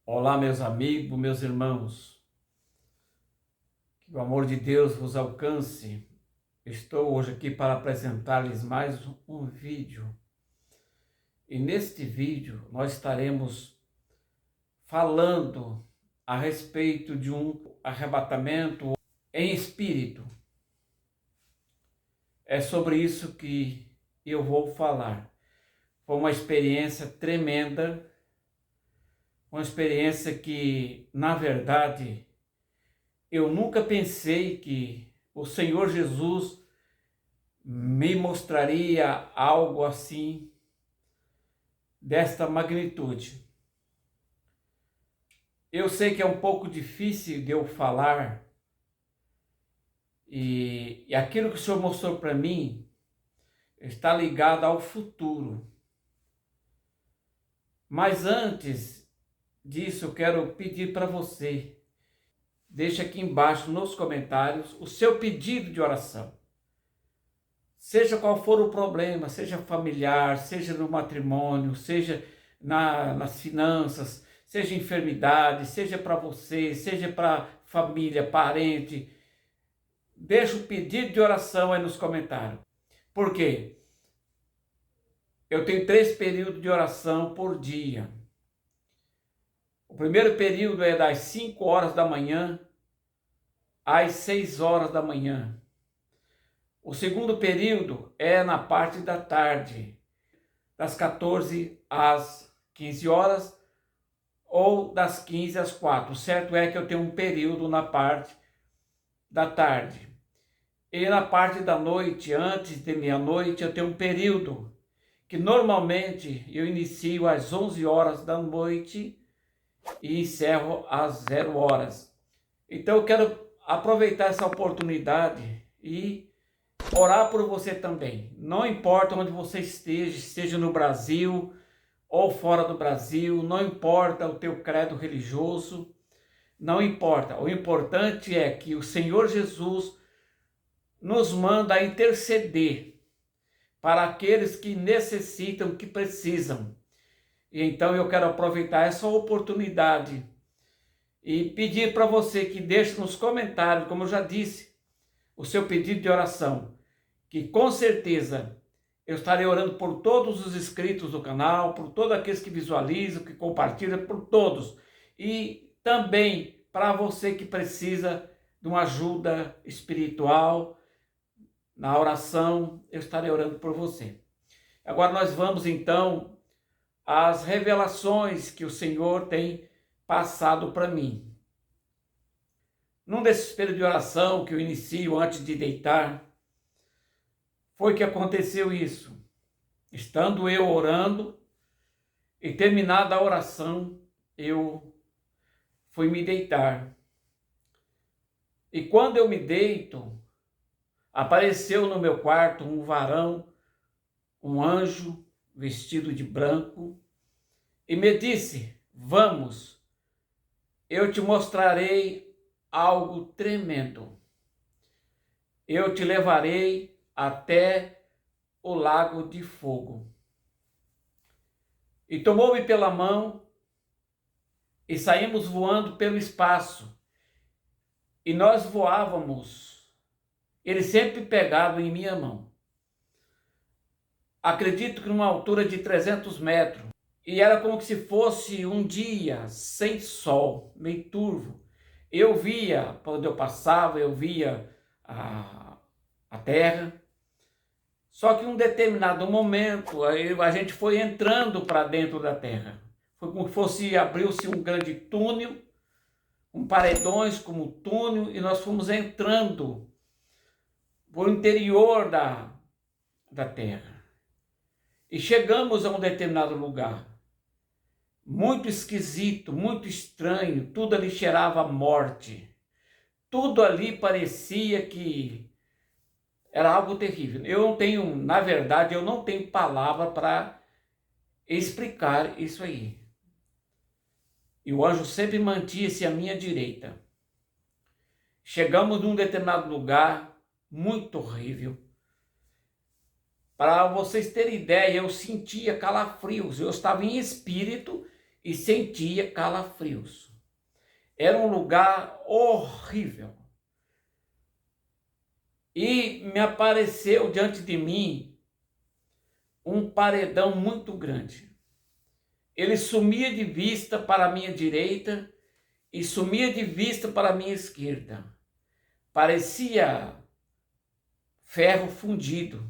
Olá, meus amigos, meus irmãos, que o amor de Deus vos alcance. Estou hoje aqui para apresentar-lhes mais um vídeo. E neste vídeo nós estaremos falando a respeito de um arrebatamento em espírito. É sobre isso que eu vou falar. Foi uma experiência tremenda, uma experiência que, na verdade, eu nunca pensei que o Senhor Jesus me mostraria algo assim, desta magnitude. Eu sei que é um pouco difícil de eu falar, e aquilo que o Senhor mostrou para mim está ligado ao futuro. Mas antes disso, eu quero pedir para você, deixe aqui embaixo nos comentários o seu pedido de oração. Seja qual for o problema, seja familiar, seja no matrimônio, seja nas finanças, seja enfermidade, seja para você, seja para família, parente, deixa o pedido de oração aí nos comentários. Por quê? Eu tenho 3 períodos de oração por dia. O primeiro período é das 5 horas da manhã às 6 horas da manhã. O segundo período é na parte da tarde, das 14 às 15 horas ou das 15 às 4. O certo é que eu tenho um período na parte da tarde. E na parte da noite, antes de meia-noite, eu tenho um período que normalmente eu inicio às 11 horas da noite e encerro às 0 horas. Então eu quero aproveitar essa oportunidade e orar por você também. Não importa onde você esteja, seja no Brasil ou fora do Brasil, não importa o teu credo religioso, não importa. O importante é que o Senhor Jesus nos manda a interceder para aqueles que necessitam, que precisam. E então eu quero aproveitar essa oportunidade e pedir para você que deixe nos comentários, como eu já disse, o seu pedido de oração, que com certeza eu estarei orando por todos os inscritos do canal, por todos aqueles que visualizam, que compartilham, por todos. E também para você que precisa de uma ajuda espiritual, na oração, eu estarei orando por você. Agora nós vamos então às revelações que o Senhor tem passado para mim. Num desses períodos de oração que eu inicio antes de deitar, foi que aconteceu isso. Estando eu orando e terminada a oração, eu fui me deitar. E quando eu me deito, apareceu no meu quarto um varão, um anjo vestido de branco, e me disse: vamos, eu te mostrarei algo tremendo. Eu te levarei até o lago de fogo. E tomou-me pela mão e saímos voando pelo espaço. E nós voávamos, ele sempre pegado em minha mão. Acredito que numa altura de 300 metros. E era como se fosse um dia sem sol, meio turvo. Eu via, quando eu passava, eu via a terra. Só que em um determinado momento, a gente foi entrando para dentro da terra. Foi como se fosse, abriu-se um grande túnel, com paredões como túnel, e nós fomos entrando para o interior da terra. E chegamos a um determinado lugar, muito esquisito, muito estranho, tudo ali cheirava a morte. Tudo ali parecia que era algo terrível. Eu não tenho, na verdade, eu não tenho palavra para explicar isso aí. E o anjo sempre mantinha-se à minha direita. Chegamos num determinado lugar muito horrível. Para vocês terem ideia, eu sentia calafrios. Eu estava em espírito e sentia calafrios. Era um lugar horrível. E me apareceu diante de mim um paredão muito grande. Ele sumia de vista para a minha direita e sumia de vista para a minha esquerda. Parecia ferro fundido.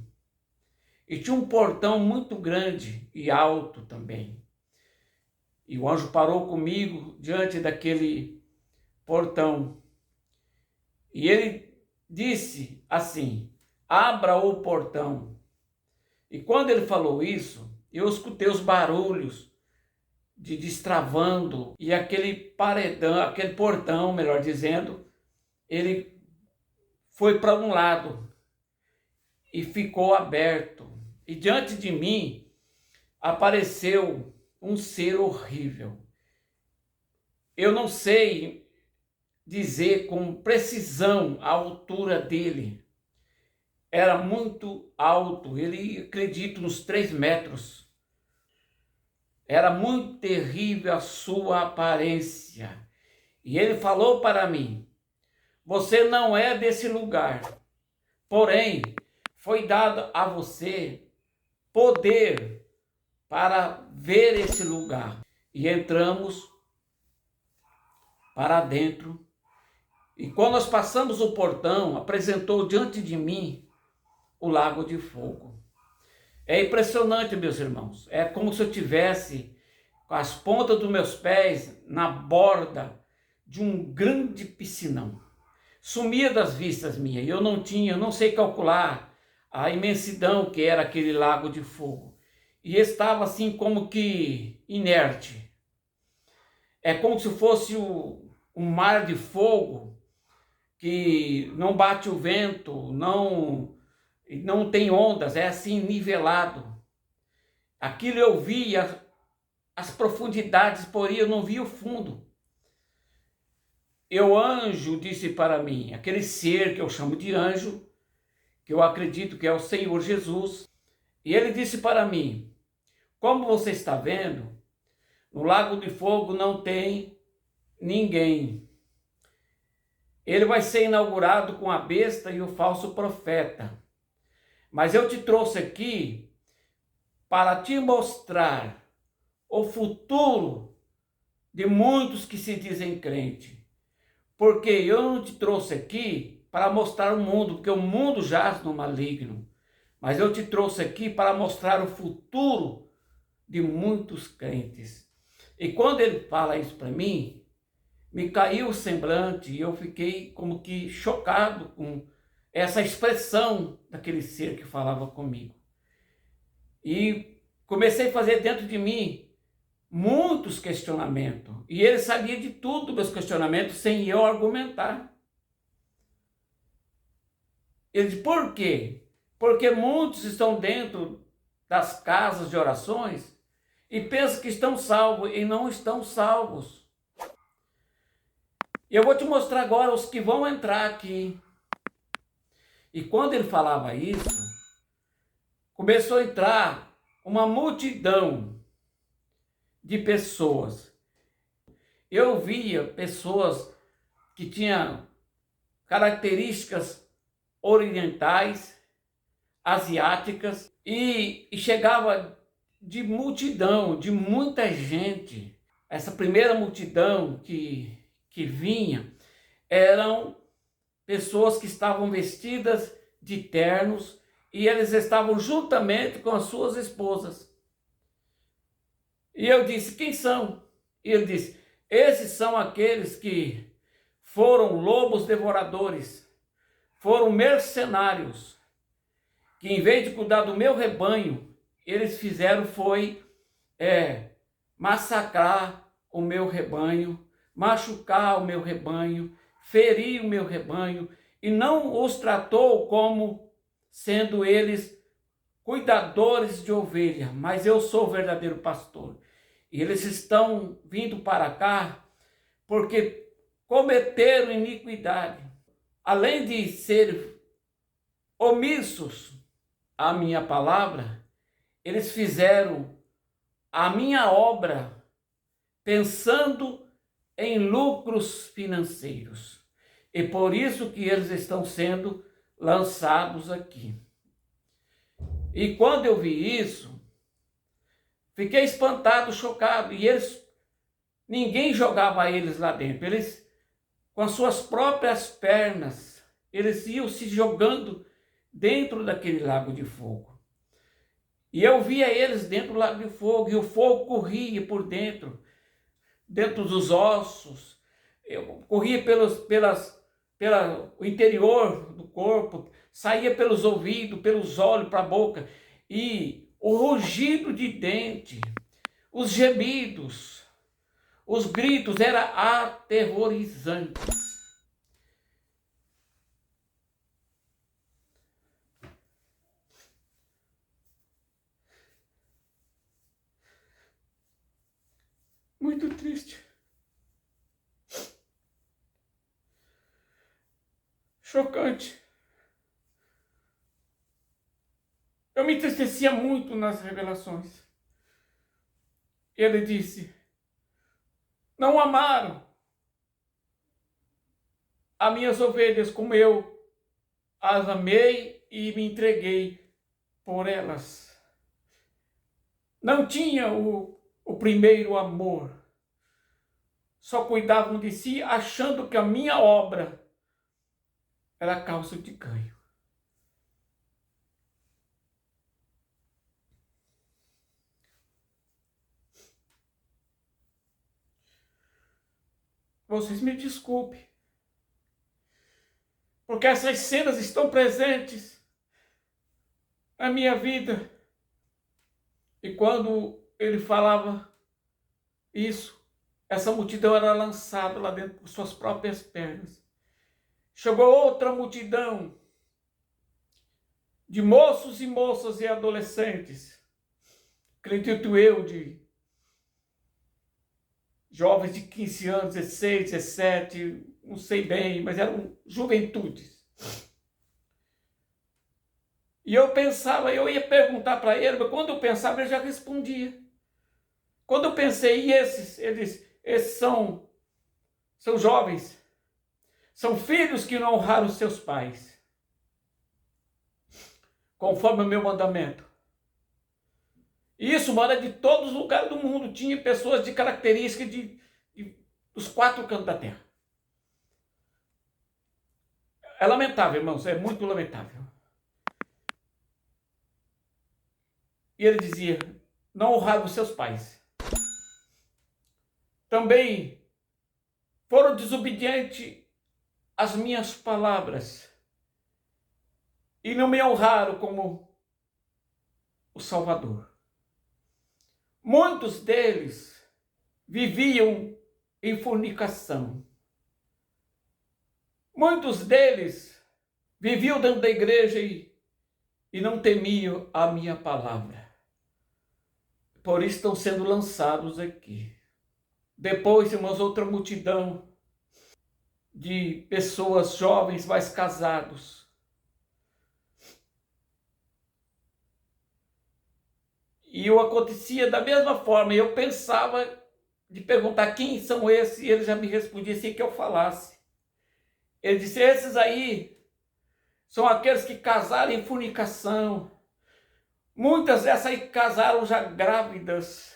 E tinha um portão muito grande e alto também. E o anjo parou comigo diante daquele portão. E ele disse assim: abra o portão. E quando ele falou isso, eu escutei os barulhos de destravando, e aquele paredão, aquele portão, melhor dizendo, ele foi para um lado e ficou aberto. E diante de mim apareceu um ser horrível. Eu não sei dizer com precisão a altura dele. Era muito alto, ele, acredito, nos 3 metros. Era muito terrível a sua aparência. E ele falou para mim: você não é desse lugar, porém foi dado a você poder para ver esse lugar. E entramos para dentro. E quando nós passamos o portão, apresentou diante de mim o lago de fogo. É impressionante, meus irmãos. É como se eu tivesse com as pontas dos meus pés na borda de um grande piscinão. Sumia das vistas minhas. Eu não sei calcular a imensidão que era aquele lago de fogo. E estava assim como que inerte. É como se fosse um mar de fogo que não bate o vento, não tem ondas, é assim nivelado. Aquilo eu via as profundidades, porém eu não via o fundo. E o anjo disse para mim, aquele ser que eu chamo de anjo, que eu acredito que é o Senhor Jesus, e ele disse para mim: como você está vendo, no lago de fogo não tem ninguém. Ele vai ser inaugurado com a besta e o falso profeta. Mas eu te trouxe aqui para te mostrar o futuro de muitos que se dizem crente. Porque eu não te trouxe aqui para mostrar o mundo, porque o mundo jaz no maligno. Mas eu te trouxe aqui para mostrar o futuro de muitos crentes. E quando ele fala isso para mim, me caiu o semblante e eu fiquei como que chocado com essa expressão daquele ser que falava comigo. E comecei a fazer dentro de mim muitos questionamentos. E ele sabia de tudo, meus questionamentos, sem eu argumentar. Ele disse: por quê? Porque muitos estão dentro das casas de orações e pensam que estão salvos e não estão salvos. Eu vou te mostrar agora os que vão entrar aqui. E quando ele falava isso, começou a entrar uma multidão de pessoas. Eu via pessoas que tinham características orientais, asiáticas, e chegava de multidão, de muita gente. Essa primeira multidão que vinha eram pessoas que estavam vestidas de ternos e eles estavam juntamente com as suas esposas. E eu disse: quem são? E ele disse: esses são aqueles que foram lobos devoradores, foram mercenários, que em vez de cuidar do meu rebanho, eles fizeram foi massacrar o meu rebanho, machucar o meu rebanho, ferir o meu rebanho, e não os tratou como sendo eles cuidadores de ovelha, mas eu sou o verdadeiro pastor. E eles estão vindo para cá porque cometeram iniquidade. Além de ser omissos à minha palavra, eles fizeram a minha obra pensando em lucros financeiros. E por isso que eles estão sendo lançados aqui. E quando eu vi isso, fiquei espantado, chocado. E ninguém jogava eles lá dentro. Eles, com as suas próprias pernas, eles iam se jogando dentro daquele lago de fogo. E eu via eles dentro do lago de fogo, e o fogo corria por dentro dos ossos, eu corria pelo interior do corpo, saía pelos ouvidos, pelos olhos, para a boca, e o rugido de dente, os gemidos, os gritos, era aterrorizante. Muito triste. Chocante. Eu me entristecia muito nas revelações. Ele disse: não amaram as minhas ovelhas como eu as amei e me entreguei por elas. Não tinha o primeiro amor. Só cuidavam de si, achando que a minha obra era causa de ganho. Vocês me desculpem, porque essas cenas estão presentes na minha vida. E quando ele falava isso, essa multidão era lançada lá dentro por suas próprias pernas. Chegou outra multidão de moços e moças e adolescentes, acredito eu, de jovens de 15 anos, 16, 17, não sei bem, mas eram juventudes. E eu pensava, eu ia perguntar para ele, mas quando eu pensava, ele já respondia. Quando eu pensei, e esses são jovens, são filhos que não honraram seus pais, conforme o meu mandamento. E isso, mano, é de todos os lugares do mundo. Tinha pessoas de características dos 4 cantos da terra. É lamentável, irmãos, é muito lamentável. E ele dizia: não honraram seus pais. Também foram desobedientes às minhas palavras e não me honraram como o Salvador. Muitos deles viviam em fornicação. Muitos deles viviam dentro da igreja e não temiam a minha palavra. Por isso estão sendo lançados aqui. Depois, irmãos, outra multidão de pessoas jovens, mais casados. E eu acontecia da mesma forma. Eu pensava de perguntar quem são esses, e ele já me respondia sem que eu falasse. Ele disse: esses aí são aqueles que casaram em fornicação. Muitas dessas aí casaram já grávidas.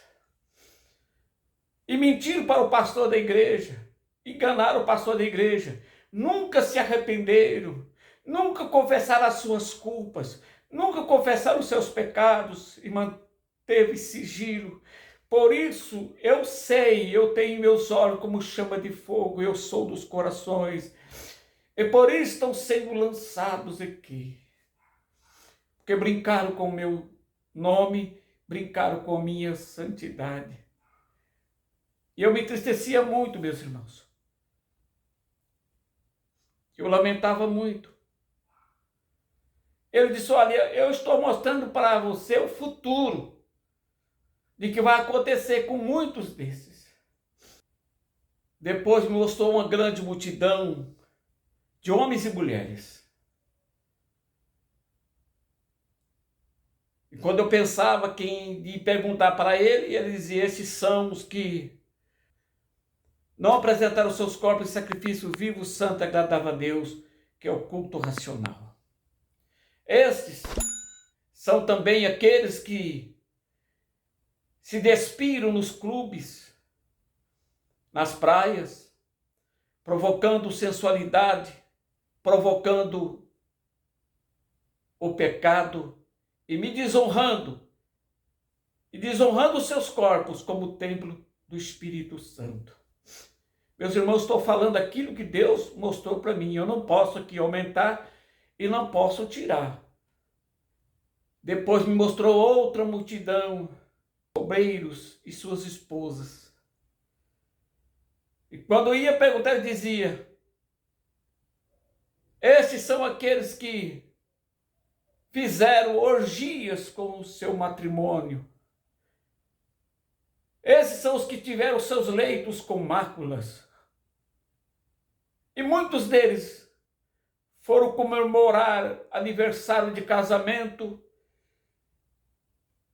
E mentiram para o pastor da igreja. Enganaram o pastor da igreja. Nunca se arrependeram. Nunca confessaram as suas culpas. Nunca confessaram os seus pecados e manteve sigilo. Por isso, eu sei, eu tenho meus olhos como chama de fogo. Eu sou dos corações. E por isso estão sendo lançados aqui. Porque brincaram com o meu nome, brincaram com a minha santidade. E eu me entristecia muito, meus irmãos. Eu lamentava muito. Ele disse: olha, eu estou mostrando para você o futuro de que vai acontecer com muitos desses. Depois me mostrou uma grande multidão de homens e mulheres. E quando eu pensava quem ia perguntar para ele, ele dizia: esses são os que não apresentaram seus corpos em sacrifício vivo, santo e agradável a Deus, que é o culto racional. Estes são também aqueles que se despiram nos clubes, nas praias, provocando sensualidade, provocando o pecado e me desonrando, e desonrando os seus corpos como templo do Espírito Santo. Meus irmãos, estou falando aquilo que Deus mostrou para mim. Eu não posso aqui aumentar e não posso tirar. Depois me mostrou outra multidão, obreiros e suas esposas. E quando eu ia perguntar, eu dizia: estes são aqueles que fizeram orgias com o seu matrimônio. Esses são os que tiveram seus leitos com máculas. E muitos deles foram comemorar aniversário de casamento,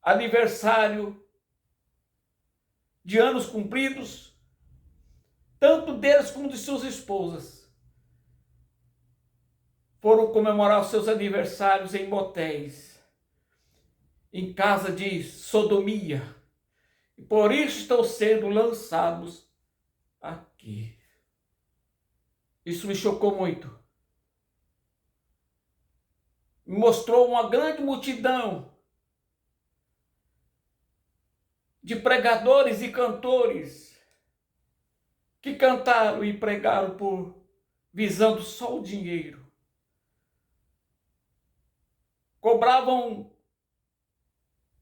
aniversário de anos cumpridos, tanto deles como de suas esposas. Foram comemorar os seus aniversários em motéis, em casa de sodomia. E por isso estão sendo lançados aqui. Isso me chocou muito. Me mostrou uma grande multidão de pregadores e cantores que cantaram e pregaram visando só o dinheiro. Cobravam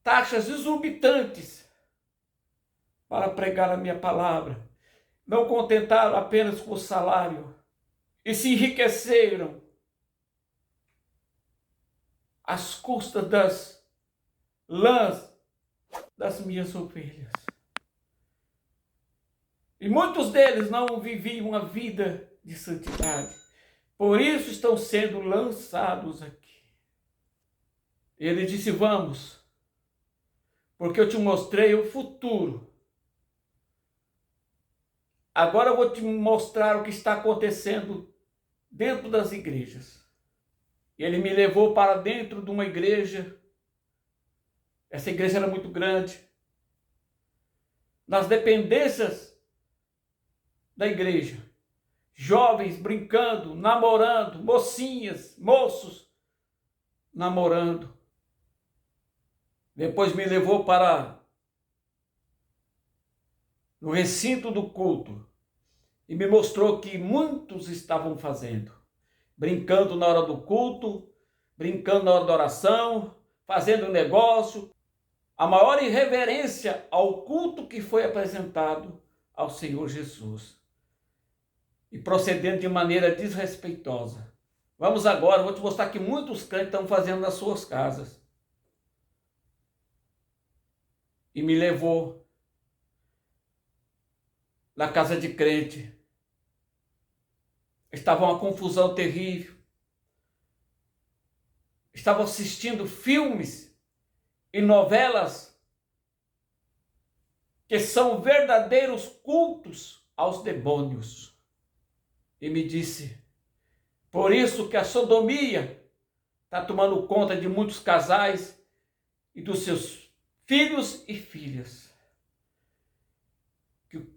taxas exorbitantes para pregar a minha palavra. Não contentaram apenas com o salário e se enriqueceram às custas das lãs das minhas ovelhas. E muitos deles não viviam uma vida de santidade. Por isso estão sendo lançados aqui. Ele disse: vamos, porque eu te mostrei o futuro. Agora eu vou te mostrar o que está acontecendo dentro das igrejas. Ele me levou para dentro de uma igreja. Essa igreja era muito grande. Nas dependências da igreja, jovens brincando, namorando, mocinhas, moços namorando. Depois me levou para no recinto do culto e me mostrou que muitos estavam fazendo, brincando na hora do culto, brincando na hora da oração, fazendo negócio, a maior irreverência ao culto que foi apresentado ao Senhor Jesus e procedendo de maneira desrespeitosa. Vamos agora, vou te mostrar que muitos crentes estão fazendo nas suas casas. E me levou na casa de crente. Estava uma confusão terrível. Estavam assistindo filmes e novelas que são verdadeiros cultos aos demônios. E me disse: por isso que a sodomia está tomando conta de muitos casais e dos seus filhos e filhas,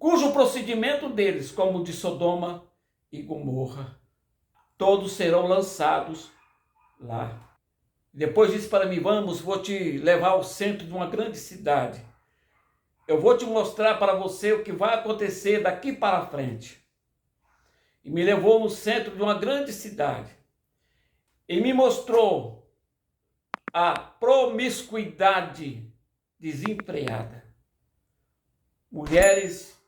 cujo procedimento deles, como o de Sodoma e Gomorra, todos serão lançados lá. Depois disse para mim: vamos, vou te levar ao centro de uma grande cidade. Eu vou te mostrar para você o que vai acontecer daqui para frente. E me levou no centro de uma grande cidade. E me mostrou a promiscuidade desenfreada. Mulheres,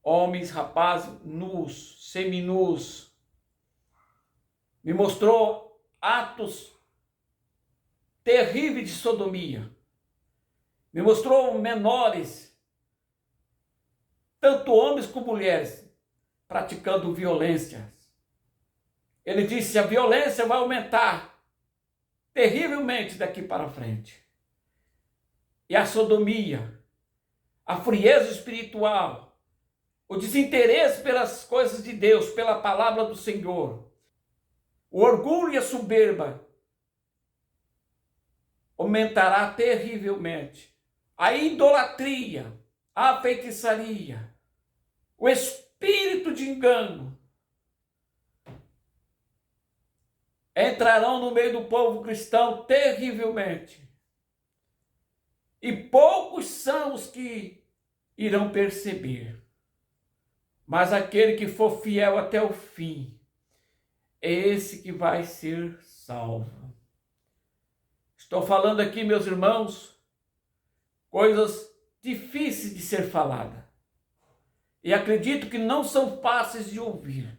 homens, rapazes, nus, seminus. Me mostrou atos terríveis de sodomia. Me mostrou menores, tanto homens como mulheres, praticando violência. Ele disse: a violência vai aumentar terrivelmente daqui para frente. E a sodomia, a frieza espiritual, o desinteresse pelas coisas de Deus, pela palavra do Senhor, o orgulho e a soberba aumentará terrivelmente. A idolatria, a feitiçaria, o espírito de engano entrarão no meio do povo cristão terrivelmente. E poucos são os que irão perceber. Mas aquele que for fiel até o fim, é esse que vai ser salvo. Estou falando aqui, meus irmãos, coisas difíceis de ser faladas. E acredito que não são fáceis de ouvir.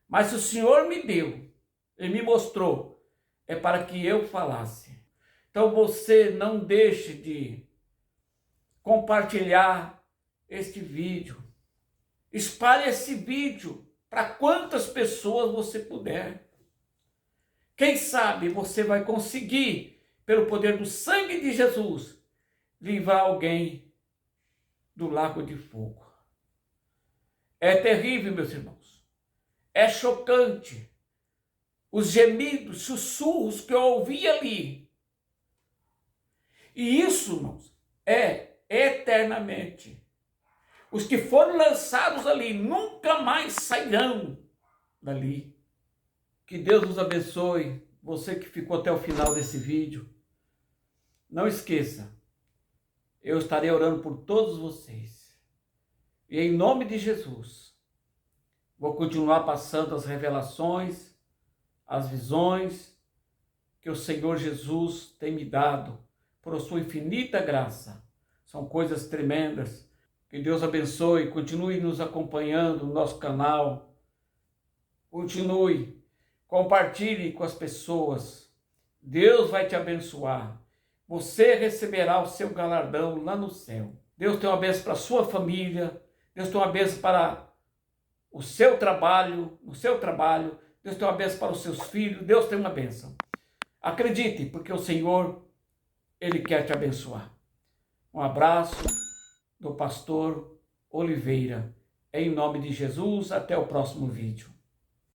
Mas se o Senhor me deu, Ele me mostrou, é para que eu falasse. Então você não deixe de compartilhar este vídeo. Espalhe esse vídeo para quantas pessoas você puder. Quem sabe você vai conseguir, pelo poder do sangue de Jesus, livrar alguém do lago de fogo. É terrível, meus irmãos. É chocante. Os gemidos, sussurros que eu ouvi ali. E isso, irmãos, é eternamente. Os que foram lançados ali nunca mais sairão dali. Que Deus nos abençoe. Você que ficou até o final desse vídeo. Não esqueça, eu estarei orando por todos vocês. E em nome de Jesus, vou continuar passando as revelações, as visões que o Senhor Jesus tem me dado por sua infinita graça. São coisas tremendas. Que Deus abençoe, continue nos acompanhando no nosso canal. Continue, compartilhe com as pessoas. Deus vai te abençoar. Você receberá o seu galardão lá no céu. Deus tem uma bênção para a sua família. Deus tem uma bênção para o seu trabalho, no seu trabalho. Deus tem uma bênção para os seus filhos. Deus tem uma bênção. Acredite, porque o Senhor, Ele quer te abençoar. Um abraço do pastor Oliveira. Em nome de Jesus, até o próximo vídeo.